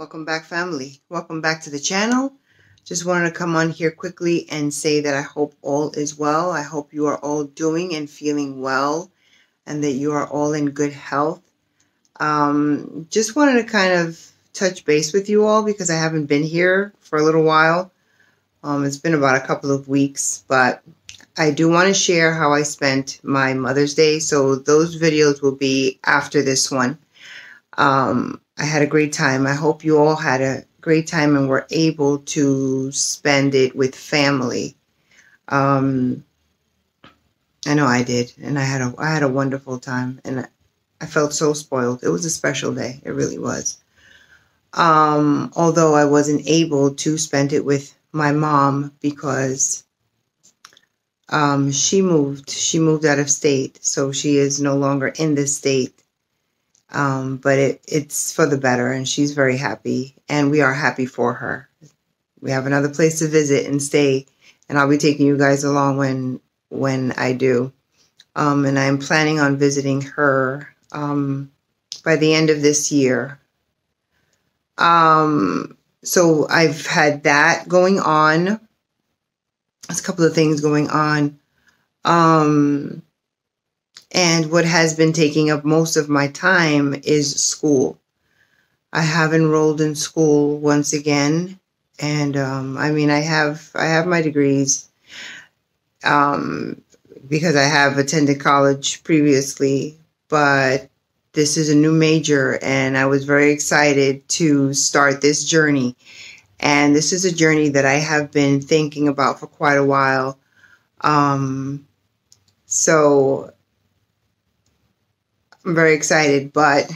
Welcome back, family. Welcome back to the channel. Just wanted to come on here quickly and say that I hope all is well. I hope you are all doing and feeling well and that you are all in good health. Just wanted to kind of touch base with you all because I haven't been here for a little while. It's been about a couple of weeks, but I do want to share how I spent my Mother's Day. So those videos will be after this one. I had a great time. I hope you all had a great time and were able to spend it with family. I know I did, and I had a wonderful time, and I felt so spoiled. It was a special day. It really was. Although I wasn't able to spend it with my mom because she moved out of state, so she is no longer in this state. But it's for the better, and she's very happy, and we are happy for her. We have another place to visit and stay, and I'll be taking you guys along when I do. And I'm planning on visiting her by the end of this year. So I've had that going on. There's a couple of things going on. And what has been taking up most of my time is school. I have enrolled in school once again, and I have my degrees because I have attended college previously, but this is a new major, and I was very excited to start this journey. And this is a journey that I have been thinking about for quite a while. So I'm very excited, but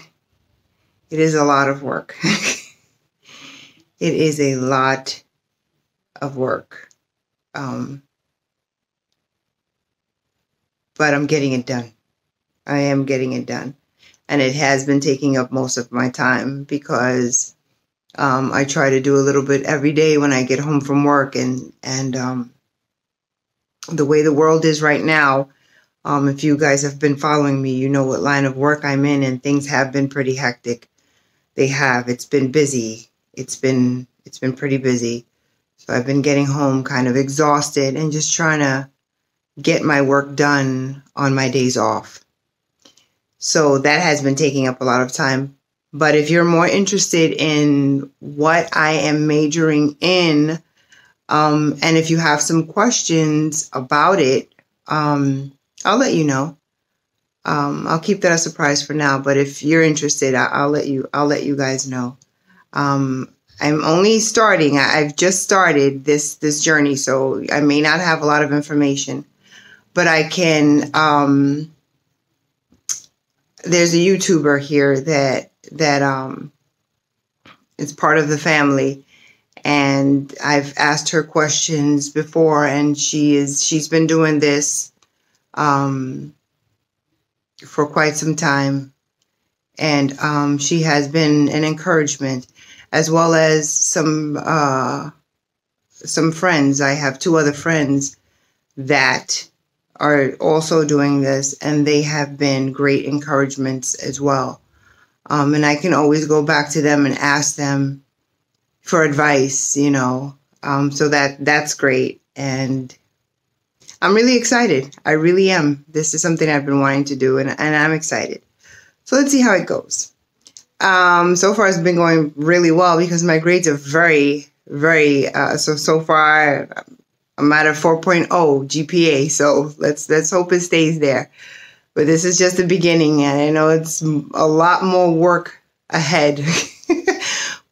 it is a lot of work. It is a lot of work. But I'm getting it done. I am getting it done. And it has been taking up most of my time because I try to do a little bit every day when I get home from work. And the way the world is right now, if you guys have been following me, you know what line of work I'm in, and things have been pretty hectic. They have. It's been busy. It's been pretty busy. So I've been getting home kind of exhausted and just trying to get my work done on my days off. So that has been taking up a lot of time. But if you're more interested in what I am majoring in, and if you have some questions about it, I'll let you know. I'll keep that a surprise for now, but if you're interested, I'll let you guys know. I'm only starting. I've just started this journey, so I may not have a lot of information, but I can. There's a YouTuber here that is part of the family, and I've asked her questions before, and she's been doing this for quite some time, and she has been an encouragement, as well as some friends. I have two other friends that are also doing this, and they have been great encouragements as well. And I can always go back to them and ask them for advice, so that's great. And I'm really excited. I really am. This is something I've been wanting to do, and I'm excited. So let's see how it goes. So far it's been going really well because my grades are very, very, so far I'm at a 4.0 GPA. So let's hope it stays there. But this is just the beginning, and I know it's a lot more work ahead.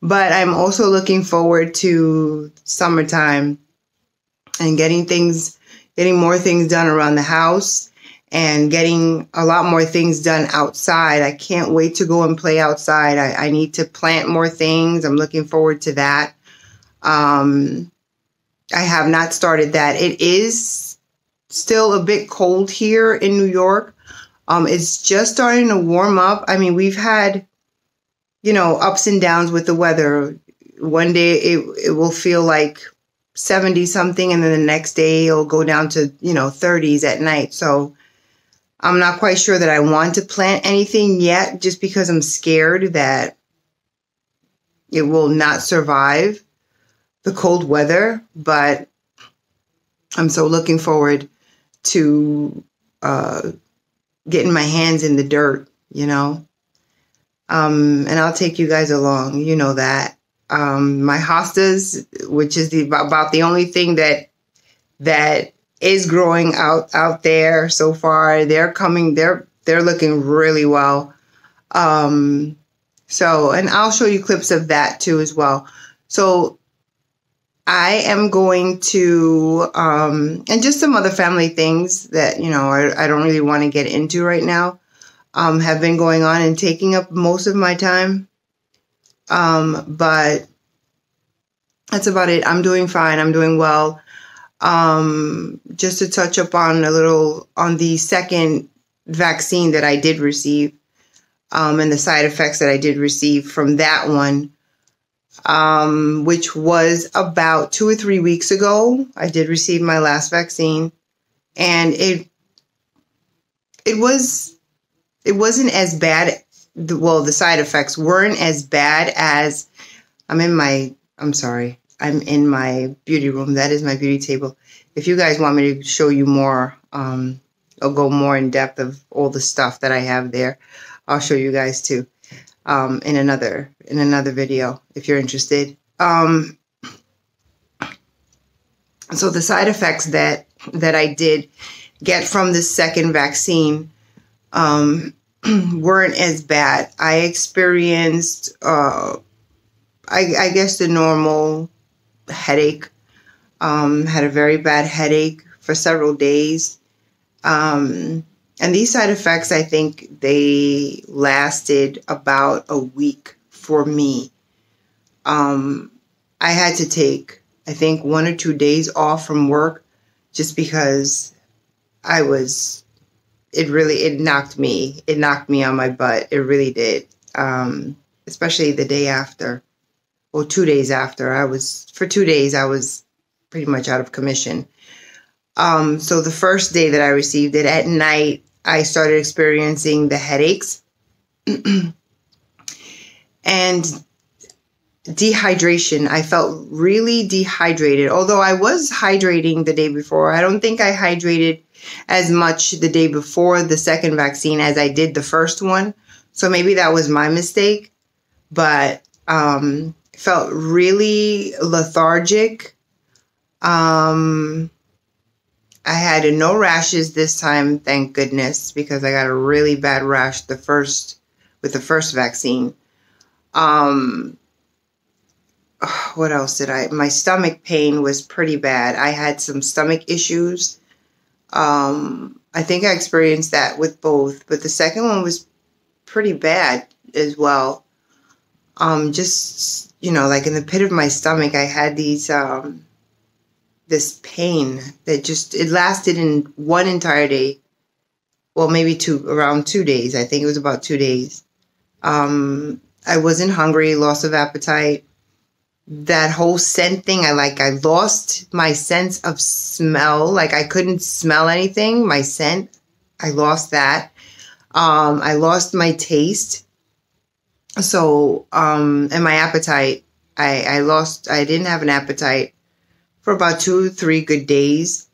But I'm also looking forward to summertime and getting more things done around the house and getting a lot more things done outside. I can't wait to go and play outside. I need to plant more things. I'm looking forward to that. I have not started that. It is still a bit cold here in New York. It's just starting to warm up. I mean, we've had, ups and downs with the weather. One day it will feel like 70 something, and then the next day it'll go down to 30s at night. So I'm not quite sure that I want to plant anything yet, just because I'm scared that it will not survive the cold weather, but I'm so looking forward to getting my hands in the dirt, you know. And I'll take you guys along, you know that. My hostas, which is about the only thing that is growing out there so far, they're looking really well. So, and I'll show you clips of that too as well. So I am going to, and just some other family things that, you know, I don't really want to get into right now, have been going on and taking up most of my time. But that's about it. I'm doing fine. I'm doing well. Just to touch up on on the second vaccine that I did receive, and the side effects that I did receive from that one, which was about 2 or 3 weeks ago. I did receive my last vaccine, and it wasn't as bad. The side effects weren't as bad as I'm in my beauty room. That is my beauty table. If you guys want me to show you more, I'll go more in depth of all the stuff that I have there. I'll show you guys too, in another video if you're interested. So the side effects that I did get from the second vaccine weren't as bad. I experienced, I guess, the normal headache. Had a very bad headache for several days. And these side effects, I think they lasted about a week for me. I had to take, I think, 1 or 2 days off from work just because it knocked me on my butt. It really did. Especially the day after, or 2 days after. For 2 days, I was pretty much out of commission. So the first day that I received it, at night, I started experiencing the headaches and dehydration. I felt really dehydrated, although I was hydrating the day before. I don't think I hydrated as much the day before the second vaccine as I did the first one. So maybe that was my mistake, but felt really lethargic. I had no rashes this time, thank goodness, because I got a really bad rash with the first vaccine. What else my stomach pain was pretty bad. I had some stomach issues. I think I experienced that with both, but the second one was pretty bad as well. Just, you know, like in the pit of my stomach, I had this pain that it lasted in one entire day. Well, maybe around 2 days. I think it was about 2 days. I wasn't hungry, loss of appetite. That whole scent thing, I lost my sense of smell. Like I couldn't smell anything. My scent, I lost that. I lost my taste. So, and my appetite, I didn't have an appetite for about 2 or 3 good days,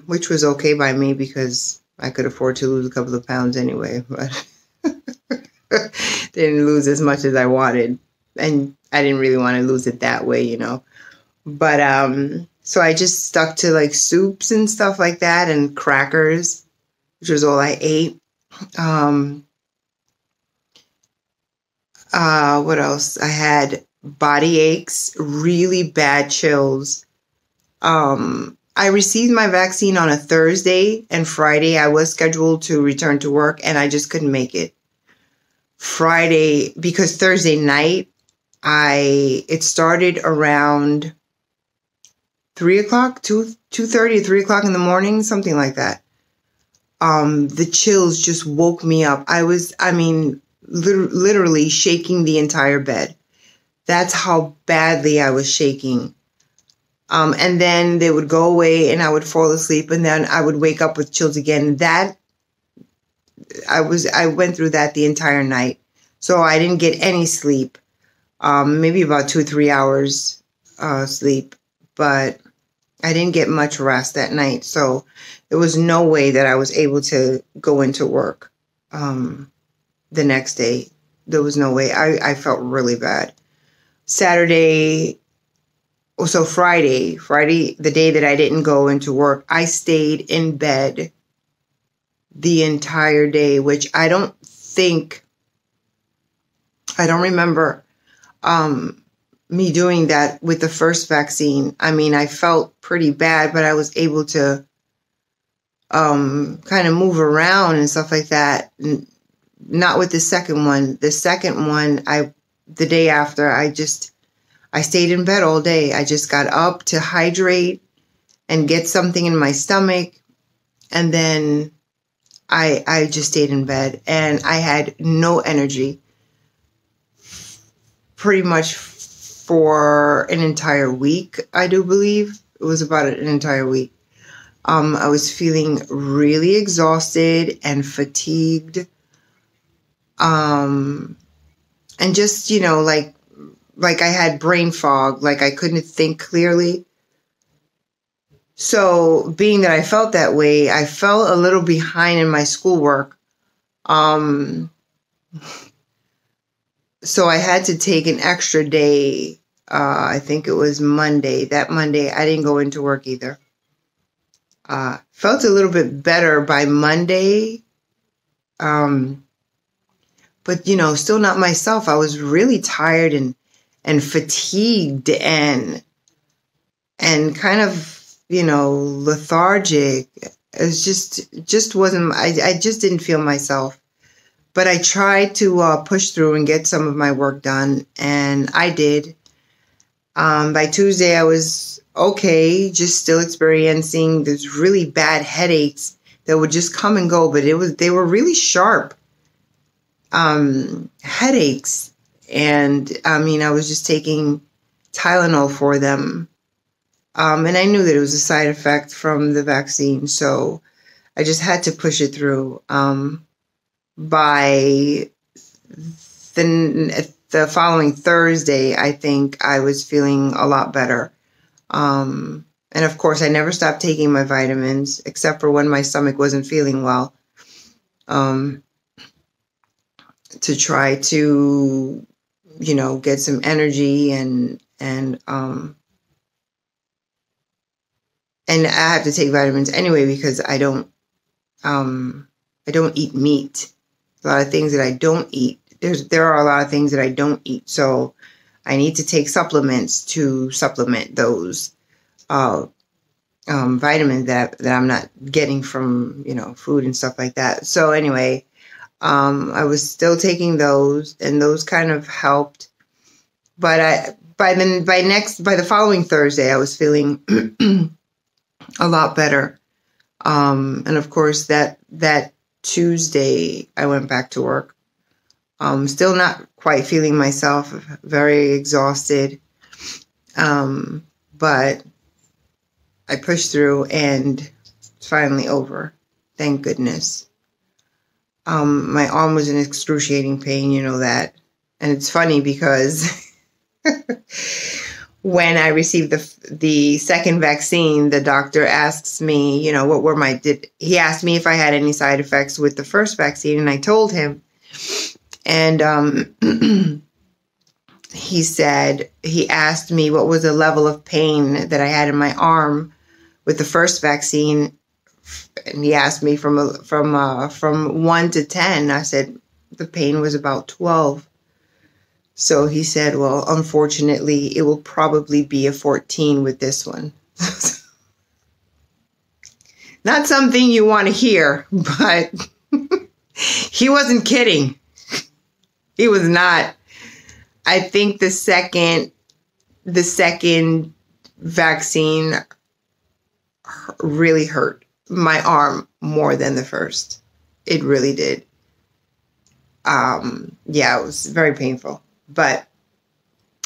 which was okay by me because I could afford to lose a couple of pounds anyway, but didn't lose as much as I wanted. And I didn't really want to lose it that way, you know. But so I just stuck to like soups and stuff like that and crackers, which was all I ate. What else? I had body aches, really bad chills. I received my vaccine on a Thursday, and Friday I was scheduled to return to work, and I just couldn't make it. Friday, because Thursday night, it started around 3 o'clock, 2:30 or 3 o'clock in the morning, something like that. The chills just woke me up. Literally shaking the entire bed. That's how badly I was shaking. And then they would go away and I would fall asleep and then I would wake up with chills again. I went through that the entire night. So I didn't get any sleep. maybe about 2-3 hours sleep, but I didn't get much rest that night. So there was no way that I was able to go into work the next day. There was no way. I felt really bad. Friday, the day that I didn't go into work, I stayed in bed the entire day, which I don't remember me doing that with the first vaccine. I mean, I felt pretty bad, but I was able to kind of move around and stuff like that. Not with the second one. The second one, the day after, I stayed in bed all day. I just got up to hydrate and get something in my stomach. And then I just stayed in bed, and I had no energy pretty much for an entire week. I do believe it was about an entire week. I was feeling really exhausted and fatigued. And just, like I had brain fog, like I couldn't think clearly. So being that I felt that way, I fell a little behind in my schoolwork. So I had to take an extra day. I think it was Monday. That Monday, I didn't go into work either. Felt a little bit better by Monday. But, still not myself. I was really tired and fatigued and kind of, lethargic. It was just wasn't, I just didn't feel myself. But I tried to push through and get some of my work done, and I did. By Tuesday, I was okay, just still experiencing these really bad headaches that would just come and go, but they were really sharp headaches. And I mean, I was just taking Tylenol for them. And I knew that it was a side effect from the vaccine, so I just had to push it through. By the following Thursday, I think I was feeling a lot better. And of course, I never stopped taking my vitamins, except for when my stomach wasn't feeling well, to try to, get some energy and I have to take vitamins anyway because I don't eat meat. A lot of things that I don't eat. There are a lot of things that I don't eat, so I need to take supplements to supplement those vitamins that I'm not getting from food and stuff like that. So anyway, I was still taking those, and those kind of helped. But by the following Thursday, I was feeling a lot better. And of course, that Tuesday, I went back to work. Still not quite feeling myself, very exhausted. But I pushed through, and it's finally over. Thank goodness. My arm was in excruciating pain, that. And it's funny because when I received the second vaccine, the doctor asks me, he asked me if I had any side effects with the first vaccine, and I told him. And he asked me what was the level of pain that I had in my arm with the first vaccine, and he asked me from 1 to 10. I said the pain was about 12. So he said, well, unfortunately, it will probably be a 14 with this one. Not something you want to hear, but he wasn't kidding. He was not. I think the second vaccine really hurt my arm more than the first. It really did. It was very painful. But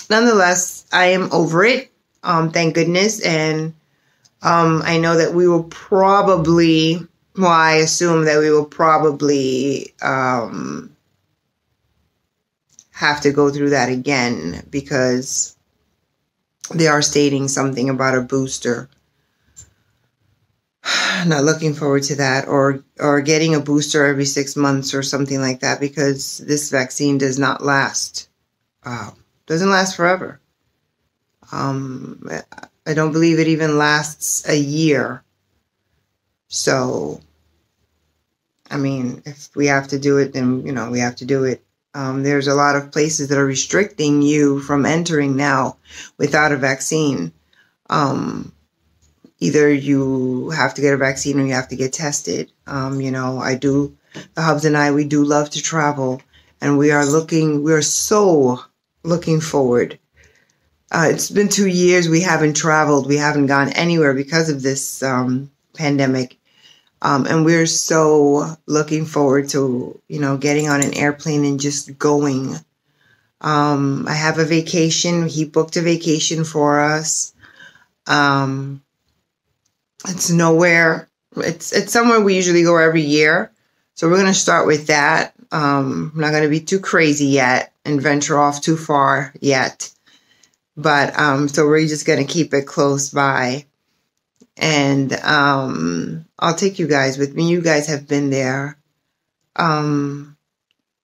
nonetheless, I am over it. Thank goodness. And I know that we will probably, I assume that we will probably have have to go through that again, because they are stating something about a booster. Not looking forward to that, or getting a booster every 6 months or something like that, because this vaccine does not last. Doesn't last forever. I don't believe it even lasts a year. So, I mean, if we have to do it, then, we have to do it. There's a lot of places that are restricting you from entering now without a vaccine. Either you have to get a vaccine or you have to get tested. The hubs and I, we do love to travel, and we are so looking forward. It's been 2 years we haven't traveled. We haven't gone anywhere because of this pandemic. And we're so looking forward to, getting on an airplane and just going. I have a vacation. He booked a vacation for us. It's nowhere. It's somewhere we usually go every year. So we're going to start with that. I'm not going to be too crazy yet and venture off too far yet. But so we're just going to keep it close by. And I'll take you guys with me. You guys have been there.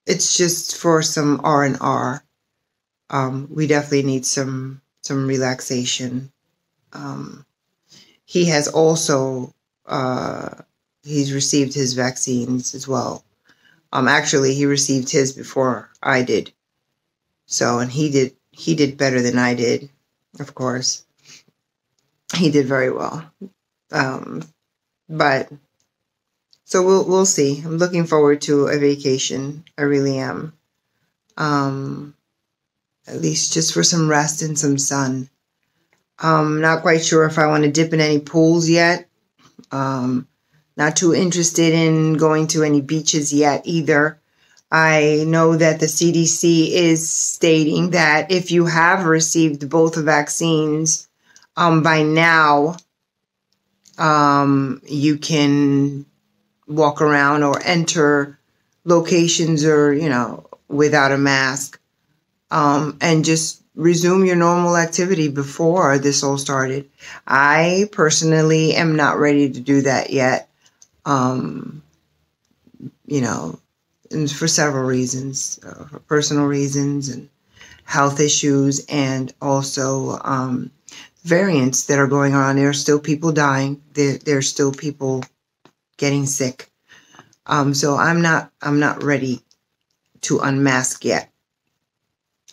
It's just for some R&R. We definitely need some relaxation. He has also he's received his vaccines as well. Actually, he received his before I did. So, and he did better than I did, of course. He did very well. But so we'll see. I'm looking forward to a vacation. I really am. At least just for some rest and some sun. Not quite sure if I want to dip in any pools yet. Not too interested in going to any beaches yet either. I know that the CDC is stating that if you have received both vaccines, by now, you can walk around or enter locations or, without a mask, and just resume your normal activity before this all started. I personally am not ready to do that yet. And for several reasons, for personal reasons and health issues, and also, variants that are going on. There are still people dying. There's still people getting sick. So I'm not ready to unmask yet.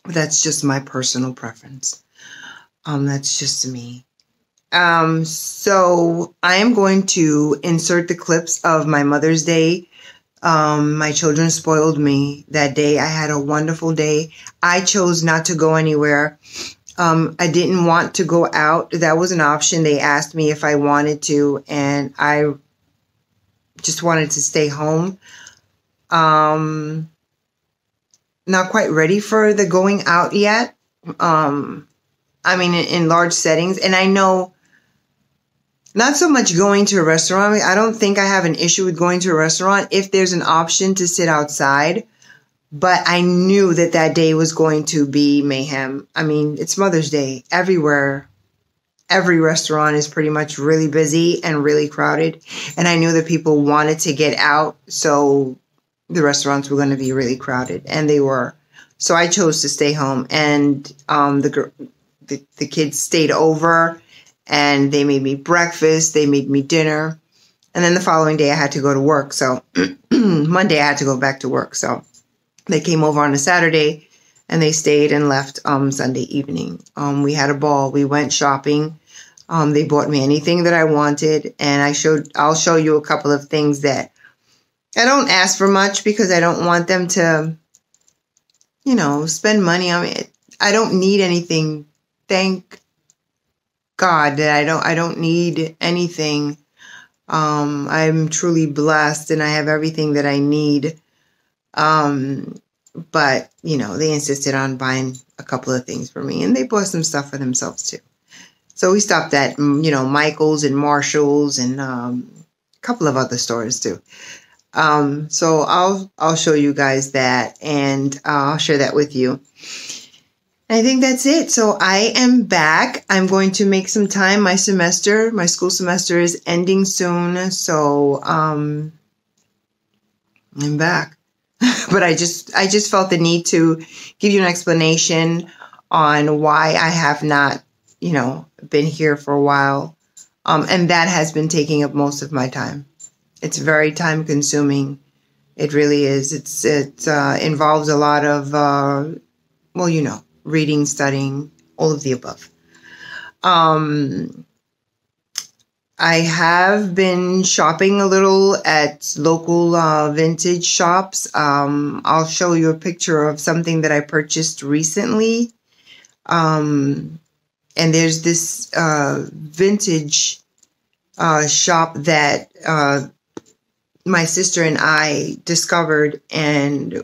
That's just my personal preference. That's just me. So I am going to insert the clips of my Mother's Day. My children spoiled me that day. I had a wonderful day. I chose not to go anywhere. I didn't want to go out. That was an option. They asked me if I wanted to, and I just wanted to stay home. Not quite ready for the going out yet. In large settings. And I know not so much going to a restaurant. I don't think I have an issue with going to a restaurant if there's an option to sit outside. But I knew that day was going to be mayhem. It's Mother's Day everywhere. Every restaurant is pretty much really busy and really crowded. And I knew that people wanted to get out. So the restaurants were going to be really crowded. And they were. So I chose to stay home. And the kids stayed over. And they made me breakfast. They made me dinner. And then the following day I had to go to work. So Monday I had to go back to work. So they came over on a Saturday and they stayed and left Sunday evening. We had a ball. We went shopping. They bought me anything that I wanted. And I'll show you a couple of things that I don't ask for much because I don't want them to, spend money on me. I don't need anything. Thank God that I don't need anything. I'm truly blessed and I have everything that I need. But, they insisted on buying a couple of things for me, and they bought some stuff for themselves too. So we stopped at, Michael's and Marshall's and a couple of other stores too. So I'll show you guys that, and I'll share that with you. I think that's it. So I am back. I'm going to make some time. My school semester is ending soon. So I'm back. But I just felt the need to give you an explanation on why I have not, been here for a while. And that has been taking up most of my time. It's very time consuming. It really is. It involves a lot of, reading, studying, all of the above. I have been shopping a little at local vintage shops. I'll show you a picture of something that I purchased recently. And there's this vintage shop that my sister and I discovered, and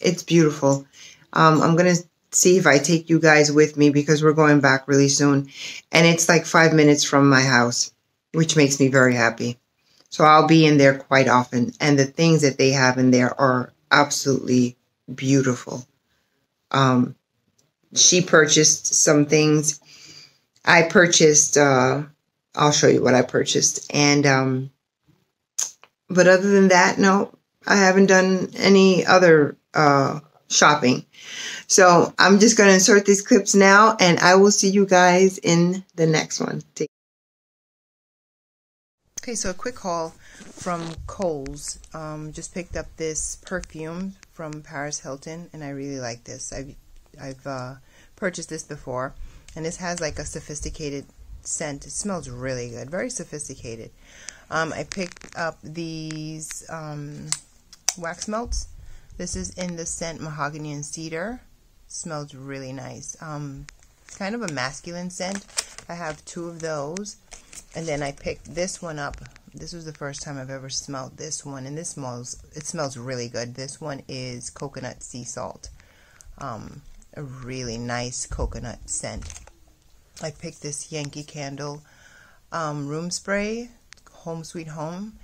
it's beautiful. I'm going to see if I take you guys with me because we're going back really soon. And it's like 5 minutes from my house, which makes me very happy. So I'll be in there quite often. And the things that they have in there are absolutely beautiful. She purchased some things. I purchased, I'll show you what I purchased. And, but other than that, no, I haven't done any other shopping. So I'm just going to insert these clips now, and I will see you guys in the next one. Okay, so a quick haul from Kohl's. Just picked up this perfume from Paris Hilton, and I really like this. I've purchased this before, and this has like a sophisticated scent. It smells really good, very sophisticated. I picked up these wax melts. This is in the scent Mahogany and Cedar. Smells really nice. It's kind of a masculine scent. I have 2 of those. And then I picked this one up. This was the first time I've ever smelled this one, and it smells really good. This one is coconut sea salt. A really nice coconut scent. I picked this Yankee Candle room spray, Home Sweet Home,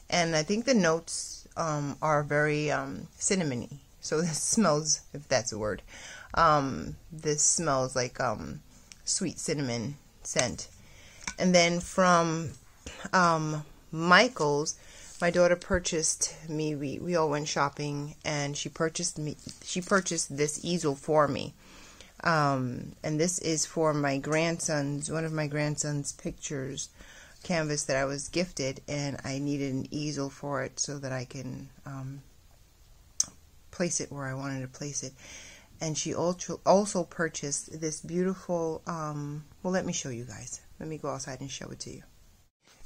and I think the notes are very cinnamony. So this smells, if that's a word, this smells like sweet cinnamon scent. And then from Michael's, my daughter purchased me. We all went shopping, and she purchased this easel for me. And this is for my grandson's, one of my grandson's pictures, canvas that I was gifted, and I needed an easel for it so that I can place it where I wanted to place it. And she also purchased this beautiful, well, let me show you guys. Let me go outside and show it to you.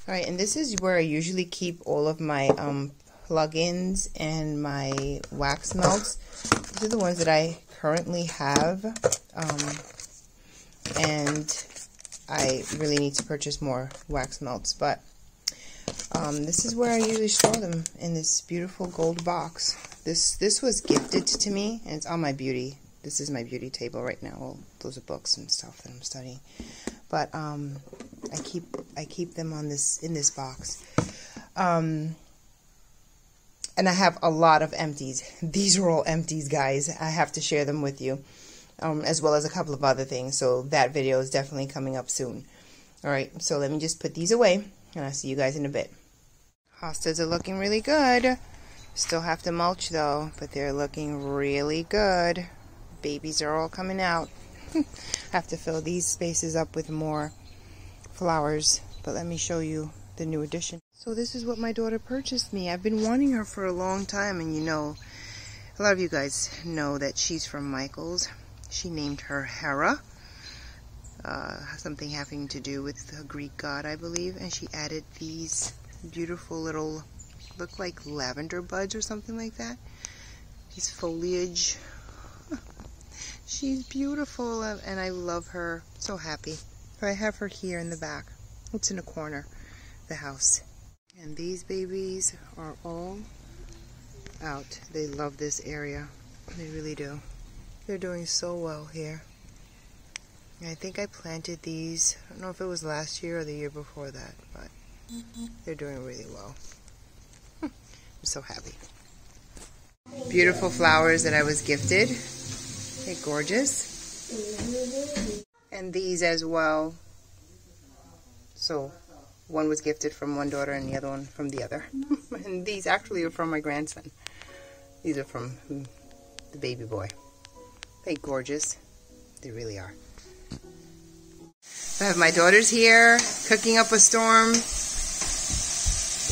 Alright, and this is where I usually keep all of my plugins and my wax melts. These are the ones that I currently have, and I really need to purchase more wax melts, but this is where I usually store them, in this beautiful gold box. This was gifted to me, and it's on my beauty. This is my beauty table right now. Well, those are books and stuff that I'm studying, but I keep them on in this box. And I have a lot of empties. These are all empties, guys. I have to share them with you, as well as a couple of other things. So that video is definitely coming up soon. Alright, so let me just put these away, and I'll see you guys in a bit. Hostas are looking really good. Still have to mulch though, but they're looking really good. Babies are all coming out. Have to fill these spaces up with more flowers, but let me show you the new addition. So this is what my daughter purchased me. I've been wanting her for a long time, and you know, a lot of you guys know that she's from Michael's. She named her Hera, something having to do with the Greek god, I believe, and she added these beautiful little, look like lavender buds or something like that. These foliage. She's beautiful, and I love her. So happy. I have her here in the back. It's in a corner of the house. And these babies are all out. They love this area. They really do. They're doing so well here. And I think I planted these, I don't know if it was last year or the year before that, but they're doing really well. I'm so happy. Beautiful flowers that I was gifted. They're gorgeous. And these as well. So one was gifted from one daughter and the other one from the other. And these actually are from my grandson. These are from the baby boy. They're gorgeous. They really are. I have my daughters here cooking up a storm.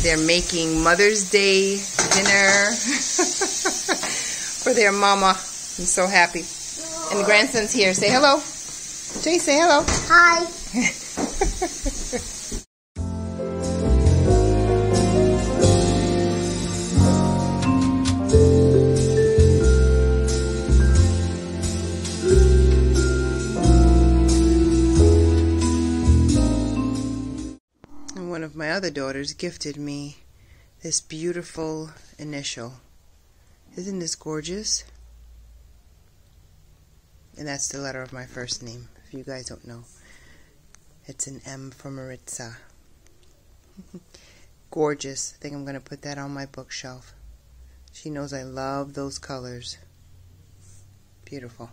They're making Mother's Day dinner for their mama. I'm so happy. And the grandson's here. Say hello. Jay, say hello. Hi. And one of my other daughters gifted me this beautiful initial. Isn't this gorgeous? And that's the letter of my first name, if you guys don't know. It's an M for Maritza. Gorgeous. I think I'm going to put that on my bookshelf. She knows I love those colors. Beautiful.